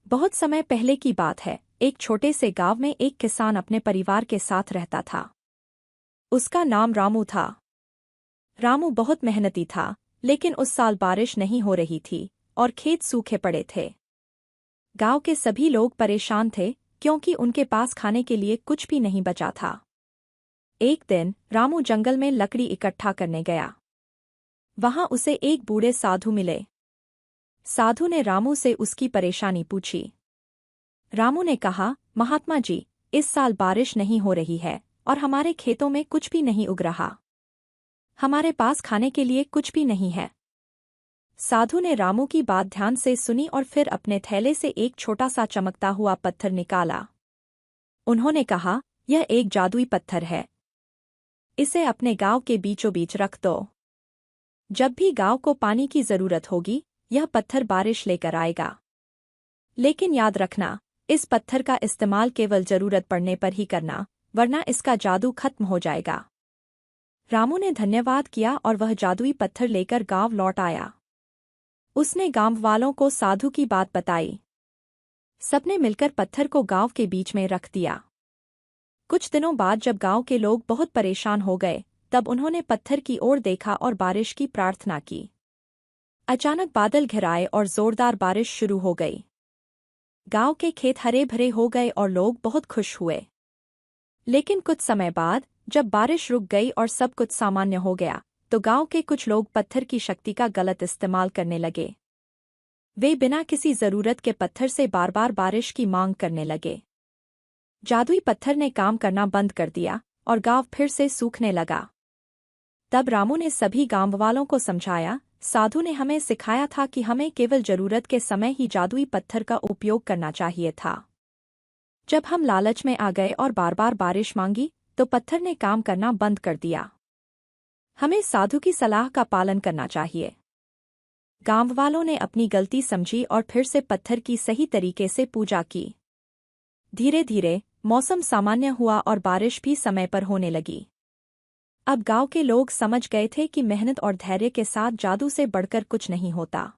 बहुत समय पहले की बात है। एक छोटे से गांव में एक किसान अपने परिवार के साथ रहता था। उसका नाम रामू था। रामू बहुत मेहनती था, लेकिन उस साल बारिश नहीं हो रही थी और खेत सूखे पड़े थे। गांव के सभी लोग परेशान थे क्योंकि उनके पास खाने के लिए कुछ भी नहीं बचा था। एक दिन रामू जंगल में लकड़ी इकट्ठा करने गया। वहां उसे एक बूढ़े साधु मिले। साधु ने रामू से उसकी परेशानी पूछी। रामू ने कहा, महात्मा जी, इस साल बारिश नहीं हो रही है और हमारे खेतों में कुछ भी नहीं उग रहा। हमारे पास खाने के लिए कुछ भी नहीं है। साधु ने रामू की बात ध्यान से सुनी और फिर अपने थैले से एक छोटा सा चमकता हुआ पत्थर निकाला। उन्होंने कहा, यह एक जादुई पत्थर है। इसे अपने गांव के बीचों बीच रख दो। जब भी गांव को पानी की जरूरत होगी, यह पत्थर बारिश लेकर आएगा। लेकिन याद रखना, इस पत्थर का इस्तेमाल केवल जरूरत पड़ने पर ही करना, वरना इसका जादू खत्म हो जाएगा। रामू ने धन्यवाद किया और वह जादुई पत्थर लेकर गांव लौट आया। उसने गांव वालों को साधु की बात बताई। सबने मिलकर पत्थर को गांव के बीच में रख दिया। कुछ दिनों बाद जब गांव के लोग बहुत परेशान हो गए, तब उन्होंने पत्थर की ओर देखा और बारिश की प्रार्थना की। अचानक बादल घिराए और जोरदार बारिश शुरू हो गई। गांव के खेत हरे भरे हो गए और लोग बहुत खुश हुए। लेकिन कुछ समय बाद जब बारिश रुक गई और सब कुछ सामान्य हो गया, तो गांव के कुछ लोग पत्थर की शक्ति का गलत इस्तेमाल करने लगे। वे बिना किसी जरूरत के पत्थर से बार बार बारिश की मांग करने लगे। जादुई पत्थर ने काम करना बंद कर दिया और गांव फिर से सूखने लगा। तब रामू ने सभी गांव वालों को समझाया, साधु ने हमें सिखाया था कि हमें केवल जरूरत के समय ही जादुई पत्थर का उपयोग करना चाहिए था। जब हम लालच में आ गए और बार बार बारिश मांगी, तो पत्थर ने काम करना बंद कर दिया। हमें साधु की सलाह का पालन करना चाहिए। गांव वालों ने अपनी गलती समझी और फिर से पत्थर की सही तरीके से पूजा की। धीरे धीरे मौसम सामान्य हुआ और बारिश भी समय पर होने लगी। अब गांव के लोग समझ गए थे कि मेहनत और धैर्य के साथ जादू से बढ़कर कुछ नहीं होता।